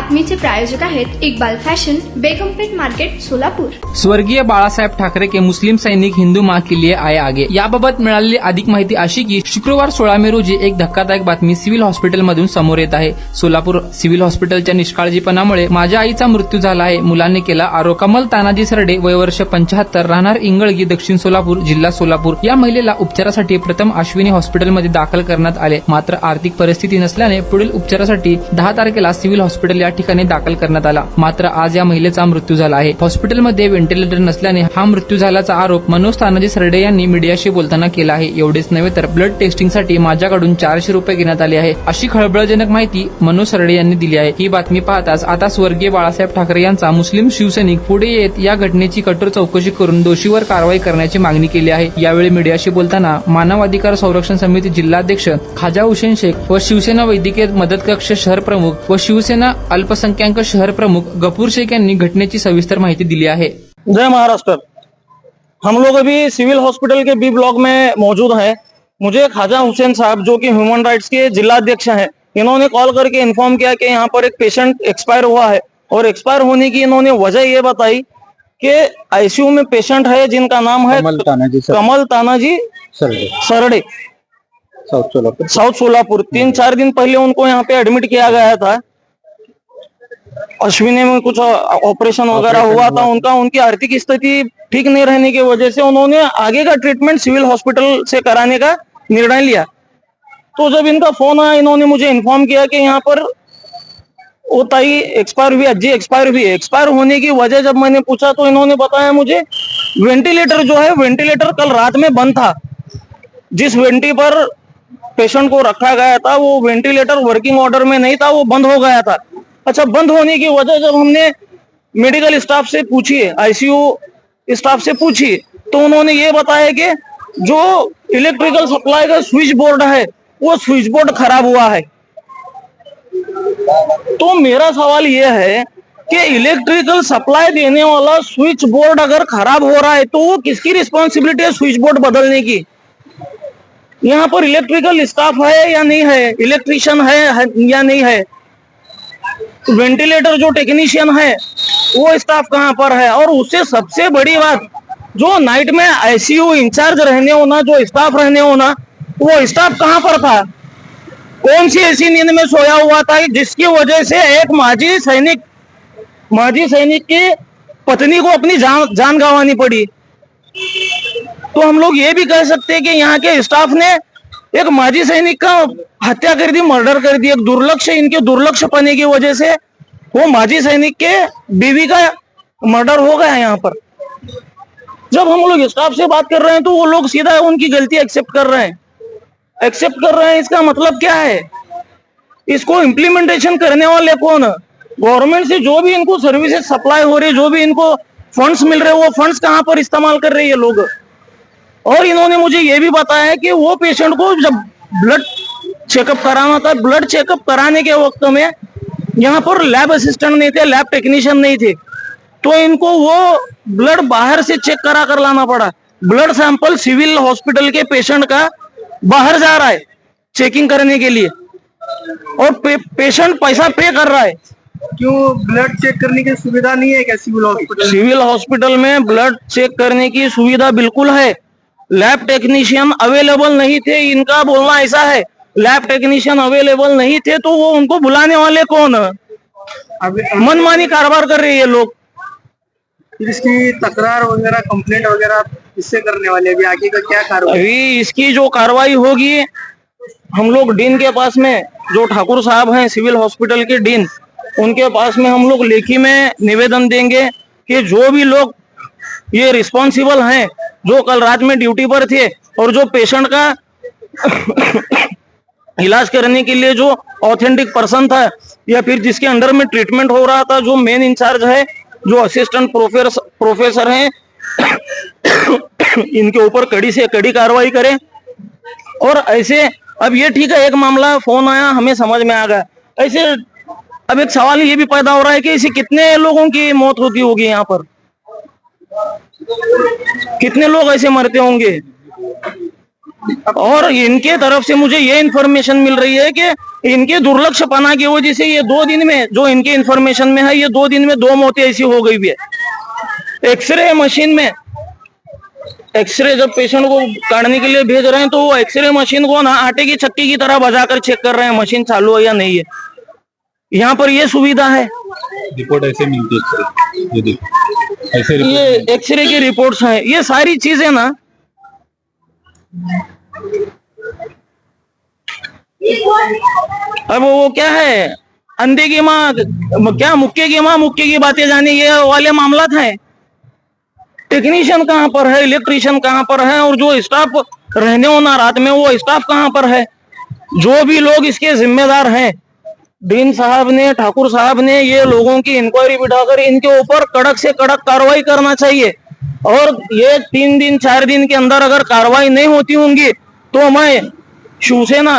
बातमीचे प्रायोजक आहेत Iqbal fashion, Begumpet market, Solapur. स्वर्गीय बाळासाहेब ठाकरे के मुस्लिम सैनिक हिंदू माँ के लिए आए आगे याबाबत मिळालेली अधिक माहिती अशी की शुक्रवार 16 मे रोजी एक धक्कादायक बातमी सिव्हिल हॉस्पिटलमधून समोर येत आहे। सोलापूर सिव्हिल हॉस्पिटलच्या निष्काळजीपणामुळे माझ्या आईचा मृत्यू झाला आहे, मुलांनी केला आरोप। कमल तानाजी सरडे, वय वर्ष 75, राहणार इंगळगी, दक्षिण सोलापूर, जिल्हा सोलापूर। या महिलेला उपचारासाठी प्रथम अश्विनी हॉस्पिटलमध्ये दाखल करण्यात आले, मात्र आर्थिक परिस्थिती नसल्याने पुढील उपचारासाठी 10 तारखेला सिव्हिल हॉस्पिटल या ठिकाणी दाखल करण्यात आला। मात्र आज या महिलेचा मृत्यू झाला आहे। हॉस्पिटलमध्ये व्हेंटिलेटर नसल्याने हा मृत्यू झाल्याचा आरोप मनोज तानाजी सरडे यांनी मीडियाशी बोलताना केला आहे। एवढेच नव्हे तर ब्लड टेस्टिंगसाठी माझ्याकडून 400 रुपये घेण्यात आले आहे, अशी खळबळजनक माहिती मनोज सरडे यांनी दिली आहे। ही बातमी पाहताच आता स्वर्गीय बाळासाहेब ठाकरे यांचा मुस्लिम शिवसैनिक पुढे येत या घटनेची कठोर चौकशी करून दोषीवर कारवाई करण्याची मागणी केली आहे। यावेळी मीडियाशी बोलताना मानवाधिकार संरक्षण समिती जिल्हाध्यक्ष खाजा हुसेन शेख व शिवसेना वैद्यकीय मदत कक्ष शहर प्रमुख व शिवसेना अल्पसंख्याक शहर प्रमुख गफूर शेख यांनी घटनेची सविस्तर माहिती दिली आहे। जय महाराष्ट्र। हम लोग अभी सिविल हॉस्पिटल के बी ब्लॉक में मौजूद हैं। मुझे खाजा हुसैन साहब जो कि ह्यूमन राइट्स के जिलाध्यक्ष हैं, इन्होंने कॉल करके इन्फॉर्म किया कि यहाँ पर एक पेशेंट एक्सपायर हुआ है और एक्सपायर होने की इन्होंने वजह ये बताई कि आईसीयू में पेशेंट है जिनका नाम है कमल तानाजी सरडे, साउथ सोलापुर। 3-4 दिन पहले उनको यहाँ पे एडमिट किया गया था। अश्विनी में कुछ ऑपरेशन वगैरह हुआ था उनका। उनकी आर्थिक स्थिति ठीक नहीं रहने की वजह से उन्होंने आगे का ट्रीटमेंट सिविल हॉस्पिटल से कराने का निर्णय लिया। तो जब इनका फोन आया, इन्होंने मुझे इन्फॉर्म किया कि यहाँ पर वो ताई एक्सपायर हुई, अज्जी एक्सपायर हुई। एक्सपायर होने की वजह जब मैंने पूछा तो इन्होंने बताया मुझे वेंटिलेटर जो है, वेंटिलेटर कल रात में बंद था। जिस वेंटी पर पेशेंट को रखा गया था वो वेंटिलेटर वर्किंग ऑर्डर में नहीं था, वो बंद हो गया था। अच्छा, बंद होने की वजह जब हमने मेडिकल स्टाफ से पूछी, आईसीयू स्टाफ से पूछी, तो उन्होंने ये बताया कि जो इलेक्ट्रिकल सप्लाई का स्विच बोर्ड है वो स्विच बोर्ड खराब हुआ है। तो मेरा सवाल यह है कि इलेक्ट्रिकल सप्लाई देने वाला स्विच बोर्ड अगर खराब हो रहा है तो वो किसकी रिस्पॉन्सिबिलिटी है स्विच बोर्ड बदलने की? यहाँ पर इलेक्ट्रिकल स्टाफ है या नहीं है, इलेक्ट्रिशियन है या नहीं है, वेंटिलेटर जो टेक्नीशियन है वो स्टाफ कहाँ पर है? और उससे सबसे बड़ी बात, जो नाइट में आईसीयू इंचार्ज रहने होना, जो स्टाफ रहने होना, वो स्टाफ कहाँ पर था? कौन सी ऐसी नींद में सोया हुआ था जिसकी वजह से एक माजी सैनिक की पत्नी को अपनी जान गंवानी पड़ी? तो हम लोग ये भी कह सकते हैं कि यहाँ के स्टाफ ने एक माजी सैनिक का हत्या कर दी, मर्डर कर दी। एक दुर्लक्ष्य, इनके दुर्लक्ष्य पने की वजह से वो माजी सैनिक के बीवी का मर्डर हो गया यहाँ पर। जब हम लोग स्टाफ से बात कर रहे हैं तो वो लोग सीधा उनकी गलती एक्सेप्ट कर रहे हैं। इसका मतलब क्या है? इसको इम्प्लीमेंटेशन करने वाले कौन? गवर्नमेंट से जो भी इनको सर्विसेज सप्लाई हो रही, जो भी इनको फंड्स मिल रहे, वो फंड्स कहाँ पर इस्तेमाल कर रहे हैं ये लोग? और इन्होंने मुझे ये भी बताया कि वो पेशेंट को जब ब्लड चेकअप कराना था, ब्लड चेकअप कराने के वक्त में यहाँ पर लैब असिस्टेंट नहीं थे, लैब टेक्नीशियन नहीं थे, तो इनको वो ब्लड बाहर से चेक करा कर लाना पड़ा। ब्लड सैंपल सिविल हॉस्पिटल के पेशेंट का बाहर जा रहा है चेकिंग करने के लिए और पेशेंट पैसा पे कर रहा है। क्यों ब्लड चेक करने की सुविधा नहीं है क्या सिविल हॉस्पिटल? सिविल हॉस्पिटल में ब्लड चेक करने की सुविधा बिल्कुल है। लैब टेक्नीशियन अवेलेबल नहीं थे, इनका बोलना ऐसा है। लैब टेक्नीशियन अवेलेबल नहीं थे तो वो उनको बुलाने वाले कौन? मनमानी कारोबार कर रहे हैं ये लोग। इसकी तकरार वगैरह, कंप्लेंट वगैरह इससे करने वाले अभी आगे का क्या कार्रवाई? अभी इसकी जो कार्रवाई होगी, हम लोग डीन के पास में, जो ठाकुर साहब हैं सिविल हॉस्पिटल के डीन, उनके पास में हम लोग लेखी में निवेदन देंगे कि जो भी लोग ये रिस्पॉन्सिबल हैं, जो कल रात में ड्यूटी पर थे और जो पेशेंट का इलाज करने के लिए जो ऑथेंटिक पर्सन था या फिर जिसके अंडर में ट्रीटमेंट हो रहा था, जो मेन इंचार्ज है, जो असिस्टेंट प्रोफेसर हैं, इनके ऊपर कड़ी से कड़ी कार्रवाई करें। और ऐसे अब ये ठीक है, एक मामला फोन आया, हमें समझ में आ गया। ऐसे अब एक सवाल ये भी पैदा हो रहा है कि ऐसे कितने लोगों की मौत होती होगी यहाँ पर, कितने लोग ऐसे मरते होंगे? और इनके तरफ से मुझे ये इन्फॉर्मेशन मिल रही है कि इनके दुर्लक्षपना की वजह से ये 2 दिन में, जो इनके इन्फॉर्मेशन में है, ये 2 दिन में 2 मौतें ऐसी हो गई भी है। एक्सरे मशीन में, एक्सरे जब पेशेंट को काटने के लिए भेज रहे हैं तो वो एक्सरे मशीन को ना आटे की चक्की की तरह बजाकर चेक कर रहे हैं मशीन चालू है या नहीं है। यहाँ पर ये सुविधा है। रिपोर्ट ऐसे मिलती है एक्सरे, ये देखो ऐसे ये रिपोर्ट एक्सरे की रिपोर्ट्स हैं, ये सारी चीजें ना अब वो क्या है, अंधे की माँ क्या, मुक्के की माँ मुक्के की बातें जानी, ये वाले मामला था। टेक्नीशियन कहाँ पर है, इलेक्ट्रीशियन कहाँ पर है, और जो स्टाफ रहने होना रात में वो स्टाफ कहाँ पर है। जो भी लोग इसके जिम्मेदार हैं, डीन साहब ने, ठाकुर साहब ने, ये लोगों की इंक्वायरी बिठाकर इनके ऊपर कड़क से कड़क कार्रवाई करना चाहिए। और ये 3 दिन 4 दिन के अंदर अगर कार्रवाई नहीं होती होंगी तो मैं शिवसेना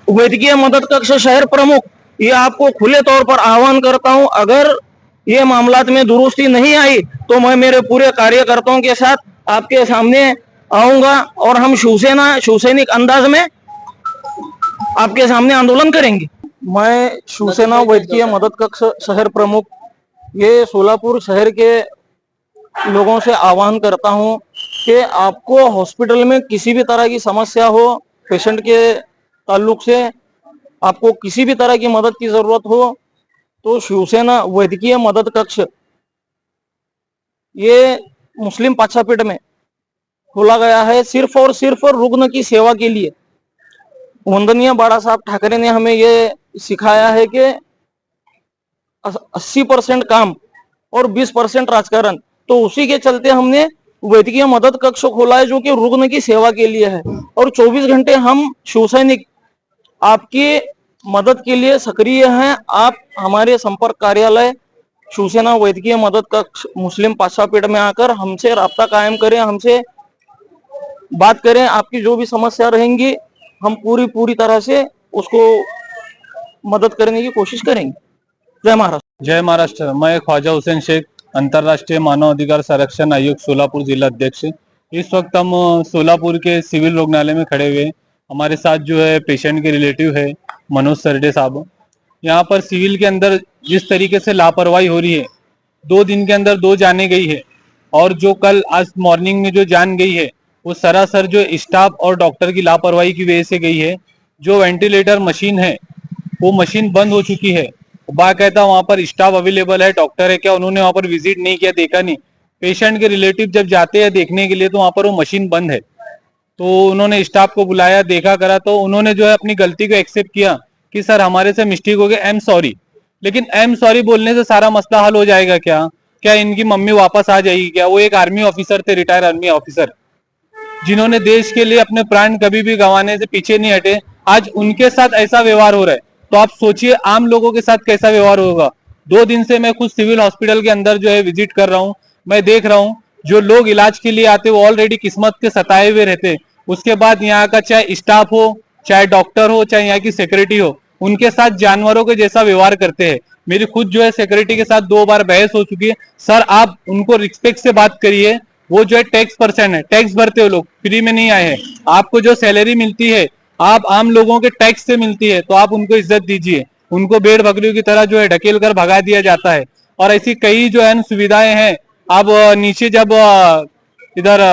वैद्यकीय मदद कक्ष शहर प्रमुख ये आपको खुले तौर पर आह्वान करता हूं, अगर ये मामलात में दुरुस्ती नहीं आई तो मैं मेरे पूरे कार्यकर्ताओं के साथ आपके सामने आऊंगा और हम शिवसैनिक अंदाज में आपके सामने आंदोलन करेंगे। मैं शिवसेना वैद्यकीय मदद कक्ष शहर प्रमुख ये सोलापुर शहर के लोगों से आह्वान करता हूं कि आपको हॉस्पिटल में किसी भी तरह की समस्या हो, पेशेंट के ताल्लुक से आपको किसी भी तरह की मदद की जरूरत हो तो शिवसेना वैद्यकीय मदद कक्ष ये मुस्लिम पाछापीठ में खोला गया है, सिर्फ और सिर्फ रुग्ण की सेवा के लिए। वंदनीय बाला साहब ठाकरे ने हमें ये सिखाया है कि 80% काम और 20% राजकारण, तो उसी के चलते हमने वैद्यकीय मदद कक्ष खोला है जो कि रुग्ण की सेवा के लिए है। और 24 घंटे हम शिवसैनिक आपकी मदद के लिए सक्रिय हैं। आप हमारे संपर्क कार्यालय शिवसेना वैद्यकीय मदद कक्ष मुस्लिम पाछापीठ में आकर हमसे राब्ता कायम करें, हमसे बात करें। आपकी जो भी समस्या रहेंगी हम पूरी तरह से उसको मदद करने की कोशिश करेंगे। जय महाराष्ट्र। जय महाराष्ट्र। मैं ख्वाजा हुसैन शेख, अंतर्राष्ट्रीय मानव अधिकार संरक्षण आयुक्त सोलापुर जिला अध्यक्ष। इस वक्त हम सोलापुर के सिविल रुग्णालय में खड़े हुए। हमारे साथ जो है पेशेंट के रिलेटिव है मनोज सरडे साहब। यहाँ पर सिविल के अंदर जिस तरीके से लापरवाही हो रही है, 2 दिन के अंदर 2 जाने गई है, और जो कल आज मॉर्निंग में जो जान गई है वो सरासर जो स्टाफ और डॉक्टर की लापरवाही की वजह से गई है। जो वेंटिलेटर मशीन है वो मशीन बंद हो चुकी है। बाकायदा वहां पर स्टाफ अवेलेबल है, डॉक्टर है क्या, उन्होंने वहां पर विजिट नहीं किया, देखा नहीं। पेशेंट के रिलेटिव जब जाते हैं देखने के लिए तो वहां पर वो मशीन बंद है। तो उन्होंने स्टाफ को बुलाया, देखा करा, तो उन्होंने जो है अपनी गलती को एक्सेप्ट किया कि सर हमारे से मिस्टेक हो गई, आई एम सॉरी। लेकिन आई एम सॉरी बोलने से सारा मसला हल हो जाएगा क्या? क्या इनकी मम्मी वापस आ जाएगी क्या? वो एक आर्मी ऑफिसर थे, रिटायर आर्मी ऑफिसर, जिन्होंने देश के लिए अपने प्राण कभी भी गंवाने से पीछे नहीं हटे। आज उनके साथ ऐसा व्यवहार हो रहा है तो आप सोचिए आम लोगों के साथ कैसा व्यवहार होगा। 2 दिन से मैं खुद सिविल हॉस्पिटल के अंदर जो है विजिट कर रहा हूँ। मैं देख रहा हूँ जो लोग इलाज के लिए आते वो ऑलरेडी किस्मत के सताए हुए रहते। उसके बाद यहाँ का चाहे स्टाफ हो, चाहे डॉक्टर हो, चाहे यहाँ की सिक्योरिटी हो, उनके साथ जानवरों के जैसा व्यवहार करते हैं। मेरी खुद जो है सिक्योरिटी के साथ 2 बार बहस हो चुकी है। सर आप उनको रिस्पेक्ट से बात करिए, वो जो है टैक्स पर्सन है, टैक्स भरते हो, लोग फ्री में नहीं आए हैं। आपको जो सैलरी मिलती है आप आम लोगों के टैक्स से मिलती है, तो आप उनको इज्जत दीजिए। उनको भेड़ बकरियों की तरह जो है ढकेल कर भगा दिया जाता है। और ऐसी कई जो है सुविधाएं हैं। अब नीचे जब इधर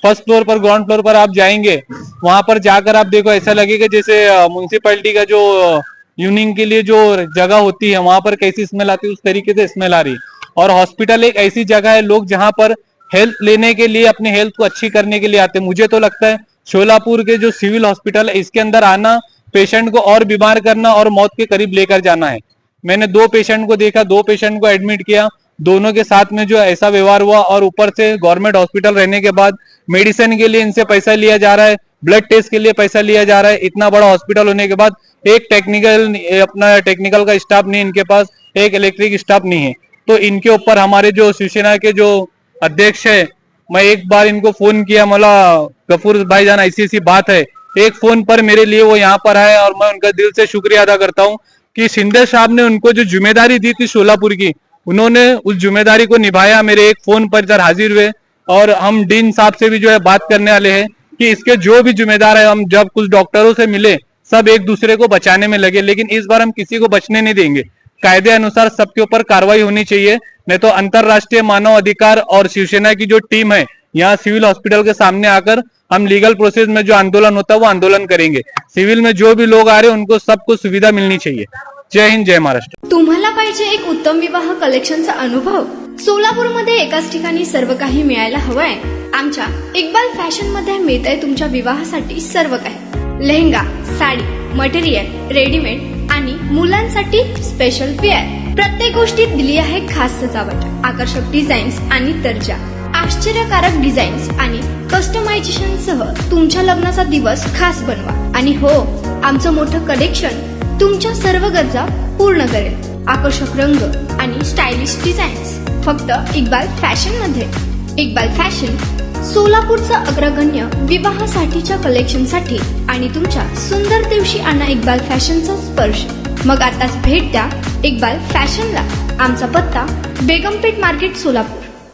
फर्स्ट फ्लोर पर, ग्राउंड फ्लोर पर आप जाएंगे, वहां पर जाकर आप देखो ऐसा लगेगा जैसे म्युनिसिपैलिटी का जो यूनिंग के लिए जो जगह होती है वहां पर कैसी स्मेल आती है, उस तरीके से स्मेल आ रही। और हॉस्पिटल एक ऐसी जगह है, लोग जहां पर हेल्थ लेने के लिए, अपने हेल्थ को अच्छी करने के लिए आते हैं। मुझे तो लगता है शोलापुर के जो सिविल हॉस्पिटल है इसके अंदर आना पेशेंट को और बीमार करना और मौत के करीब लेकर जाना है। मैंने 2 पेशेंट को देखा, 2 पेशेंट को एडमिट किया, दोनों के साथ में जो ऐसा व्यवहार हुआ। और ऊपर से गवर्नमेंट हॉस्पिटल रहने के बाद मेडिसिन के लिए इनसे पैसा लिया जा रहा है, ब्लड टेस्ट के लिए पैसा लिया जा रहा है। इतना बड़ा हॉस्पिटल होने के बाद एक टेक्निकल का स्टाफ नहीं इनके पास, एक इलेक्ट्रिक स्टाफ नहीं है। तो इनके ऊपर हमारे जो शिवसेना के जो अध्यक्ष है, मैं एक बार इनको फोन किया, मला गफूर भाईजान ऐसी ऐसी बात है, एक फोन पर मेरे लिए वो यहाँ पर आए और मैं उनका दिल से शुक्रिया अदा करता हूँ कि शिंदे साहब ने उनको जो जिम्मेदारी दी थी सोलापुर की, उन्होंने उस जिम्मेदारी को निभाया। मेरे एक फोन पर इधर हाजिर हुए और हम डीन साहब से भी जो है बात करने वाले हैं कि इसके जो भी जिम्मेदार है, हम जब कुछ डॉक्टरों से मिले सब एक दूसरे को बचाने में लगे, लेकिन इस बार हम किसी को बचने नहीं देंगे। कायदे अनुसार सबके ऊपर कार्रवाई होनी चाहिए, नहीं तो अंतरराष्ट्रीय मानव अधिकार और शिवसेना की जो टीम है यहाँ सिविल हॉस्पिटल के सामने आकर हम लीगल प्रोसेस में जो आंदोलन होता है वो आंदोलन करेंगे। सिविल में जो भी लोग आ रहे हैं उनको सबको सुविधा मिलनी चाहिए। जय हिंद, जय महाराष्ट्र। तुम्हाला पाहिजे एक उत्तम विवाह कलेक्शनचा अनुभव? सोलापूरमध्ये एकाच ठिकाणी सर्व काही मिळायला हवंय? आमच्या इक्बाल फॅशन मध्ये मिळतंय तुमच्या विवाहासाठी सर्व काही। लेहंगा, साडी, मटेरियल, रेडीमेड आणि मुलांसाठी स्पेशल वेअर। प्रत्येक गोष्टीत दिली आहे खास सजावट, आकर्षक डिझाईन्स आणि दर्जा, आश्चर्यकारक डिझाईन्स आणि कस्टमायझेशन सह तुमच्या लग्नाचा दिवस खास बनवा। आणि हो, आमचं मोठं कलेक्शन तुमच्या सर्व गरजा पूर्ण करेल। आकर्षक रंग आणि स्टायलिश डिझाईन्स फक्त इक्बाल फॅशन मध्ये। इक्बाल फॅशन सोलापूरचं अग्रगण्य विवाहासाठीच्या कलेक्शनसाठी आणि तुमच्या सुंदर दिवशी आणा इक्बाल फॅशनचा स्पर्श। मग आताच भेट द्या इक्बाल फॅशनला। आमचा पत्ता बेगमपेठ मार्केट, सोलापूर।